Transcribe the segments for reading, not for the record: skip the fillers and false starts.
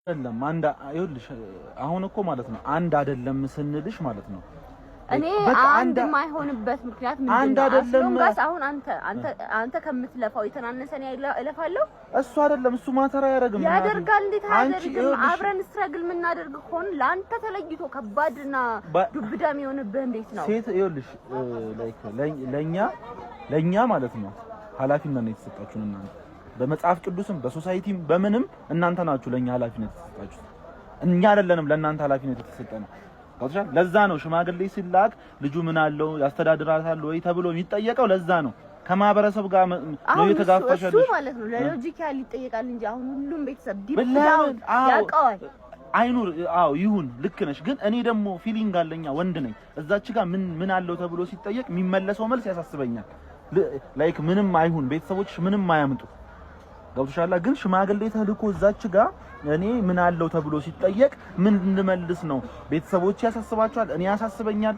አይደለም አንድ ይኸውልሽ አሁን እኮ ማለት ነው አንድ አይደለም ስንልሽ ማለት ነው እኔ አንድ የማይሆንበት ምክንያት ምንድነው? አሁን አንተ ከምትለፋው የተናነሰን ያለፋለሁ እሱ አይደለም እሱ ማተራ ያደርጋል እንዴት አያደርግም? አብረን ስትራግል የምናደርግ ከሆነ ለአንተ ተለይቶ ከባድና ዱብዳም የሆነብህ እንዴት ነው? ሴት ይኸውልሽ ለኛ ማለት ነው ኃላፊነት ነው የተሰጣችሁን እናንተ በመጽሐፍ ቅዱስም በሶሳይቲም በምንም እናንተ ናችሁ ለኛ ኃላፊነት የተሰጣችሁት እኛ አይደለንም ለእናንተ ኃላፊነት የተሰጠነው ወጥቷል ለዛ ነው ሽማግሌ ሲላክ ልጁ ምን አለው ያስተዳድራታል ወይ ተብሎ የሚጠየቀው ለዛ ነው ከማህበረሰብ ጋር ነው የተጋፈሸልሽ እሱ ማለት ነው ለሎጂካሊ ይጠየቃል እንጂ አሁን ሁሉም ቤተሰብ ዲፕዳውን ያውቀዋል አይኑር አዎ ይሁን ልክ ነሽ ግን እኔ ደግሞ ፊሊንግ አለኛ ወንድ ነኝ እዛች ጋር ምን አለው ተብሎ ሲጠየቅ የሚመለሰው መልስ ያሳስበኛል ላይክ ምንም አይሁን ቤተሰቦች ምንም አያምጡ ገብቶሻል ግን ሽማግሌ ተልኮ እዛች ጋር እኔ ምን አለው ተብሎ ሲጠየቅ ምን እንመልስ ነው ቤተሰቦች ያሳስባቸዋል እኔ ያሳስበኛል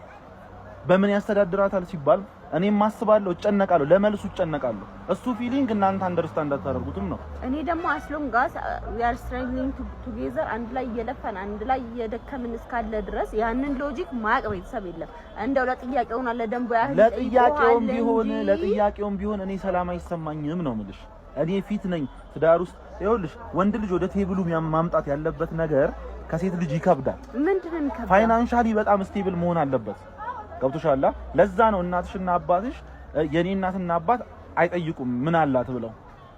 በምን ያስተዳድራታል ሲባል እኔም ማስባለሁ እጨነቃለሁ ለመልሱ እጨነቃለሁ እሱ ፊሊንግ እናንተ አንደርስታንድ አታደርጉትም ነው እኔ ደግሞ አስሎን ጋስ we are struggling together አንድ ላይ እየለፈን አንድ ላይ እየደከምን እስካለ ድረስ ያንን ሎጂክ ማቅ ቤተሰብ የለም እንደው ለጥያቄውና ለደንቦ ያህል ለጥያቄውም ቢሆን እኔ ሰላም አይሰማኝም ነው የምልሽ እኔ ፊት ነኝ ትዳር ውስጥ ይኸውልሽ ወንድ ልጅ ወደ ቴብሉ ማምጣት ያለበት ነገር ከሴት ልጅ ይከብዳል ምንድነው የሚከብዳው ፋይናንሻሊ በጣም ስቴብል መሆን አለበት ገብቶሻል ለዛ ነው እናትሽና አባትሽ የኔ እናትና አባት አይጠይቁም ምን አላት ብለው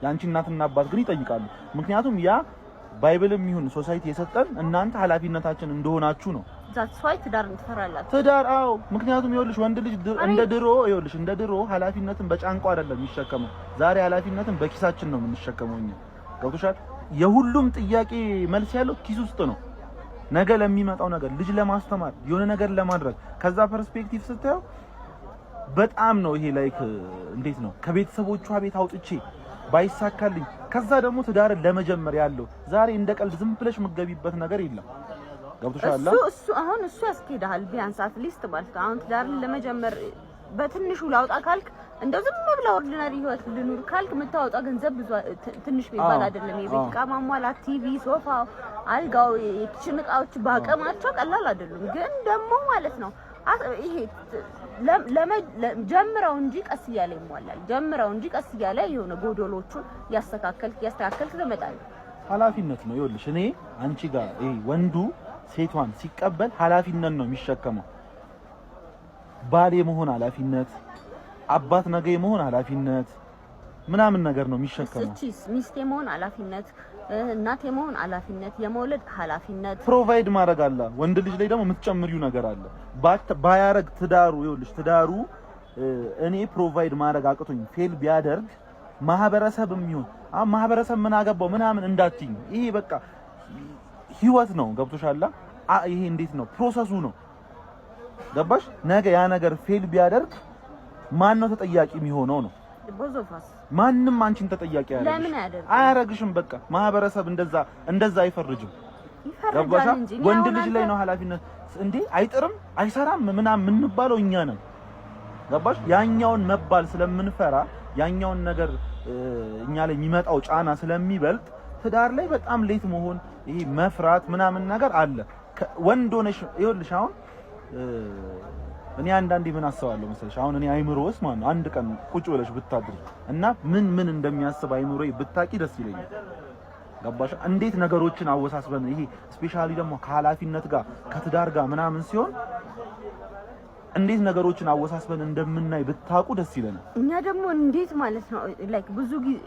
ያንቺ እናትና አባት ግን ይጠይቃሉ ምክንያቱም ያ ባይብልም ይሁን ሶሳይቲ የሰጠን እናንተ ኃላፊነታችን እንደሆናችሁ ነው that's why ትዳር እንትፈራላችሁ ትዳር አዎ ምክንያቱም ይኸውልሽ ወንድ ልጅ እንደ ድሮ ኃላፊነትን በጫንቋ አይደለም የሚሸከመው ዛሬ ኃላፊነትን በኪሳችን ነው የምንሸከመው እኛ ገብቶሻል የሁሉም ጥያቄ መልስ ያለው ኪስ ውስጥ ነው ነገ ለሚመጣው ነገር ልጅ ለማስተማር የሆነ ነገር ለማድረግ ከዛ ፐርስፔክቲቭ ስታየው በጣም ነው ይሄ ላይክ እንዴት ነው ከቤተሰቦቿ ቤት አውጥቼ ባይሳካልኝ ከዛ ደግሞ ትዳርን ለመጀመር ያለው ዛሬ እንደ ቀልድ ዝም ብለሽ መገቢበት ነገር የለም ገብቶሻል እሱ ያስኬዳል ቢያንስ አትሊስት ማለት አሁን ትዳርን ለመጀመር በትንሹ ላውጣ ካልክ እንደው ዝም ብለ ኦርዲናሪ ህይወት ልኑር ካልክ የምታወጣው ገንዘብ ብዙ ትንሽ ቢባል አይደለም የቤት ዕቃ ማሟላት ቲቪ ሶፋ አልጋው የኪችን ዕቃዎች ባቀማቸው ቀላል አይደሉም ግን ደግሞ ማለት ነው ይሄ ጀምረው እንጂ ቀስ እያለ ይሟላል ጀምረው እንጂ ቀስ እያለ የሆነ ጎዶሎቹን ያስተካከልክ ትመጣለህ ኃላፊነት ነው ይኸውልሽ እኔ አንቺ ጋር ይሄ ወንዱ ሴቷን ሲቀበል ኃላፊነት ነው የሚሸከመው ባል የመሆን ኃላፊነት አባት ነገ የመሆን ኃላፊነት ምናምን ነገር ነው የሚሸከመው እቺስ ሚስት የመሆን ኃላፊነት እናት የመሆን ኃላፊነት የመውለድ ኃላፊነት ፕሮቫይድ ማድረግ አለ ወንድ ልጅ ላይ ደግሞ የምትጨምሪው ነገር አለ ባያረግ ትዳሩ ይኸውልሽ ትዳሩ እኔ ፕሮቫይድ ማድረግ አቅቶኝ ፌል ቢያደርግ ማህበረሰብም ይሁን ማህበረሰብ ምን አገባው ምናምን እንዳትኝ ይሄ በቃ ህይወት ነው ገብቶሻል ይሄ እንዴት ነው ፕሮሰሱ ነው ገባሽ ነገ ያ ነገር ፌል ቢያደርግ ማን ነው ተጠያቂ የሚሆነው ነው ቦዞፋስ ማንንም አንቺን ተጠያቂ አያረግሽም በቃ ማህበረሰብ እንደዛ አይፈርጅም ገባሽ ወንድ ልጅ ላይ ነው ኃላፊነት እንዴ አይጥርም አይሰራም ምናምን የምንባለው እኛ ነን ገባሽ ያኛውን መባል ስለምንፈራ ያኛውን ነገር እኛ ላይ የሚመጣው ጫና ስለሚበልጥ ትዳር ላይ በጣም ሌት መሆን ይሄ መፍራት ምናምን ነገር አለ ወንድ ሆነሽ ይኸውልሽ አሁን እኔ አንዳንዴ ምን አስባለሁ መሰለሽ አሁን እኔ አይምሮስ ማለት ነው አንድ ቀን ቁጭ ብለሽ ብታድሪ እና ምን እንደሚያስብ አይምሮይ ብታቂ ደስ ይለኛል ገባሽ እንዴት ነገሮችን አወሳስበን ይሄ ስፔሻሊ ደግሞ ከኃላፊነት ጋር ከትዳር ጋር ምናምን ሲሆን እንዴት ነገሮችን አወሳስበን እንደምናይ ብታቁ ደስ ይለናል እኛ ደግሞ እንዴት ማለት ነው ላይክ ብዙ ጊዜ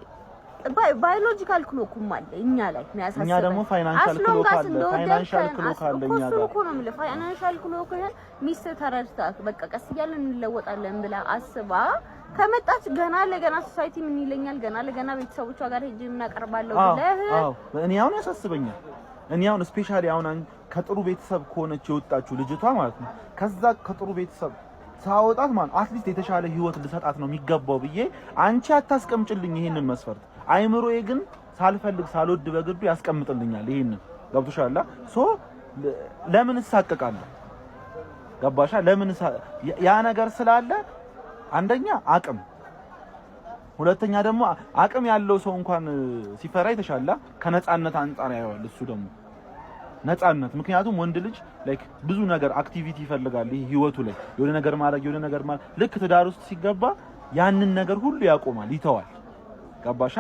ባዮሎጂካል ክሎክም አለ እኛ ላይ የሚያሳስበን እኛ ደግሞ ፋይናንሻል ክሎክ አለ እኛ ጋር እኮ ነው ማለት ፋይናንሻል ክሎክ ይሄን ሚስት ተረድታት በቃ ቀስ እያለን እንለወጣለን ብላ አስባ ከመጣች ገና ለገና ሶሳይቲ ምን ይለኛል ገና ለገና ቤተሰቦቿ ጋር ሄጄ ምን አቀርባለሁ ብለህ እኔ አሁን ያሳስበኛል እኔ አሁን ስፔሻሊ አሁን ከጥሩ ቤተሰብ ከሆነች የወጣችው ልጅቷ ማለት ነው ከዛ ከጥሩ ቤተሰብ ሳወጣት ማለት አትሊስት የተሻለ ህይወት ልሰጣት ነው የሚገባው ብዬ አንቺ አታስቀምጭልኝ ይሄንን መስፈርት አይምሮዬ ግን ሳልፈልግ ሳልወድ በግዱ ያስቀምጥልኛል ይሄንን ገብቶሻል ሶ ለምን እሳቀቃለሁ ገባሻ ለምን ያ ነገር ስላለ አንደኛ አቅም ሁለተኛ ደግሞ አቅም ያለው ሰው እንኳን ሲፈራ ይተሻላ ከነጻነት አንፃር ያያል እሱ ደግሞ ነፃነት። ምክንያቱም ወንድ ልጅ ላይክ ብዙ ነገር አክቲቪቲ ይፈልጋል። ይሄ ህይወቱ ላይ የሆነ ነገር ማለት ልክ ትዳር ውስጥ ሲገባ ያንን ነገር ሁሉ ያቆማል፣ ይተዋል። ገባሻ?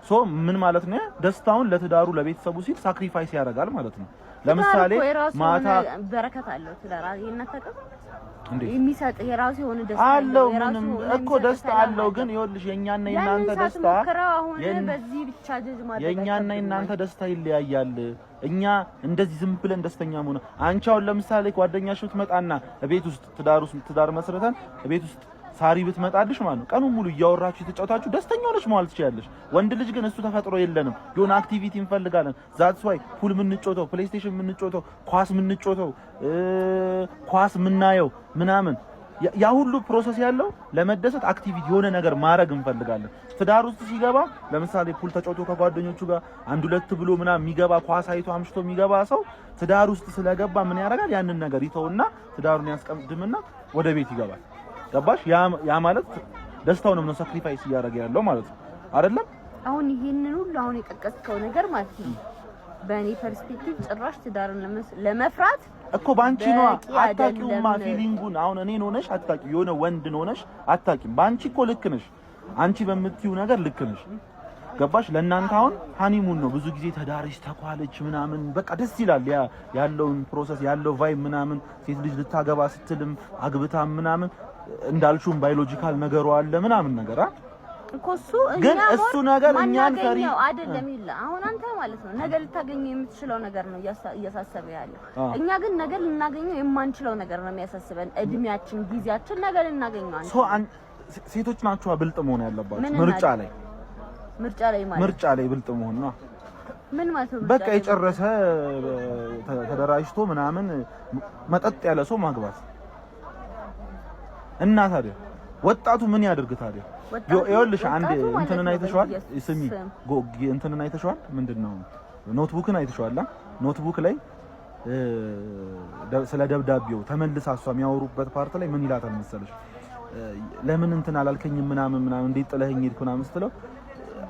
ሶ ምን ማለት ነው? ደስታውን ለትዳሩ ለቤተሰቡ ሲል ሳክሪፋይስ ያደርጋል ማለት ነው። ለምሳሌ ማታ በረከት አለው ትዳር ይነተቀም እንዴ የሚሰጥ የራሱ የሆነ ደስታ አለው። ምንም እኮ ደስታ አለው። ግን ይኸውልሽ የኛና የናንተ ደስታ በዚህ ብቻ ጀጅ ማለት የኛና የናንተ ደስታ ይለያያል። እኛ እንደዚህ ዝም ብለን ደስተኛ ሆነ አንቺ አሁን ለምሳሌ ጓደኛሽ ብትመጣና ቤት ውስጥ ትዳር መስርተን ቤት ውስጥ ሳሪ ብትመጣልሽ ማለት ነው ቀኑን ሙሉ እያወራችሁ የተጫወታችሁ ደስተኛ ሆነሽ ማለት ትችያለሽ። ወንድ ልጅ ግን እሱ ተፈጥሮ የለንም። የሆነ አክቲቪቲ እንፈልጋለን። ዛትስ ዋይ ፑል የምንጫወተው፣ ፕሌይስቴሽን የምንጫወተው፣ ኳስ የምንጫወተው፣ ኳስ የምናየው ምናምን ያ ሁሉ ፕሮሰስ ያለው ለመደሰት አክቲቪቲ የሆነ ነገር ማድረግ እንፈልጋለን። ትዳር ውስጥ ሲገባ ለምሳሌ ፑል ተጫውቶ ከጓደኞቹ ጋር አንድ ሁለት ብሎ ምናምን የሚገባ ኳስ አይቶ አምሽቶ የሚገባ ሰው ትዳር ውስጥ ስለገባ ምን ያደርጋል? ያንን ነገር ይተውና ትዳሩን ያስቀድምና ወደ ቤት ይገባል። ገባሽ? ያ ማለት ደስታውን ነው ሳክሪፋይስ እያደረገ ያለው ማለት ነው አይደለም? አሁን ይሄንን ሁሉ አሁን የጠቀስከው ነገር ማለት ነው በእኔ ፐርስፔክቲቭ ጭራሽ ትዳርን ለመፍራት እኮ ባንቺ ነው አታውቂውማ ፊሊንጉን። አሁን እኔን ሆነሽ አታውቂው፣ የሆነ ወንድን ሆነሽ አታውቂም። ባንቺ እኮ ልክ ነሽ፣ አንቺ በምትዩ ነገር ልክ ነሽ። ገባሽ? ለእናንተ አሁን ሃኒሙን ነው ብዙ ጊዜ ተዳርሽ ተኳለች ምናምን በቃ ደስ ይላል። ያለውን ፕሮሰስ ያለው ቫይብ ምናምን ሴት ልጅ ልታገባ ስትልም አግብታ ምናምን እንዳልሹም ባዮሎጂካል ነገሩ አለ ምናምን ነገር እኮ ግን እሱ ነገር እኛን ፈሪ አይደለም ይላ አሁን አንተ ማለት ነው ነገ ልታገኘው የምትችለው ነገር ነው እያሳሰበ ያለው። እኛ ግን ነገ ልናገኘው የማንችለው ነገር ነው የሚያሳስበን። እድሜያችን፣ ጊዜያችን ነገ ልናገኘው ሴቶች ናቸው ብልጥ መሆን ያለባቸው ምርጫ ላይ ብልጥ መሆን ነው። ምን ማለት ነው? በቃ የጨረሰ ተደራጅቶ ምናምን መጠጥ ያለ ሰው ማግባት እና ታዲያ ወጣቱ ምን ያድርግ ታዲያ? ይኸውልሽ አንድ እንትንን አይተሽዋል? ስሚ እንትንን አይተሽዋል? ምንድነው ኖትቡክን አይተሽዋል? ኖትቡክ ላይ ስለ ደብዳቤው ተመልሳ እሷ የሚያወሩበት ፓርት ላይ ምን ይላታል መሰለሽ? ለምን እንትን አላልከኝም ምናምን እንዴት ጥለኸኝ ሄድክ ምናምን ስትለው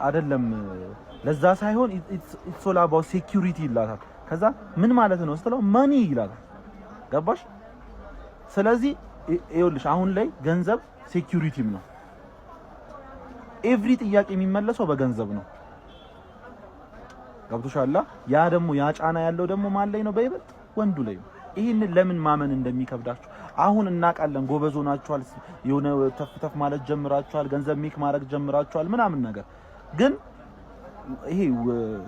አይደለም ለዛ ሳይሆን ኢትስ ኦል አባውት ሴኩሪቲ ይላታል። ከዛ ምን ማለት ነው ስትለው ማኒ ይላታል። ገባሽ? ስለዚህ ይኸውልሽ አሁን ላይ ገንዘብ ሴኩሪቲም ነው። ኤቭሪ ጥያቄ የሚመለሰው በገንዘብ ነው። ገብቶሻል? ያ ደግሞ ያ ጫና ያለው ደግሞ ማን ላይ ነው? በይበልጥ ወንዱ ላይ ነው። ይሄንን ለምን ማመን እንደሚከብዳችሁ አሁን እናውቃለን። ጎበዝ ሆናችኋል፣ የሆነ ተፍተፍ ማለት ጀምራችኋል፣ ገንዘብ ሜክ ማድረግ ጀምራችኋል ምናምን ነገር ግን ይሄ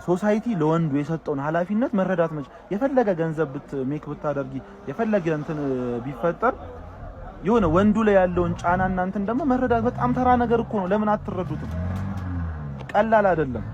ሶሳይቲ ለወንዱ የሰጠውን ኃላፊነት መረዳት የፈለገ ገንዘብ ሜክ ብታደርጊ የፈለገ እንትን ቢፈጠር የሆነ ወንዱ ላይ ያለውን ጫና እናንተን ደግሞ መረዳት በጣም ተራ ነገር እኮ ነው። ለምን አትረዱትም? ቀላል አይደለም።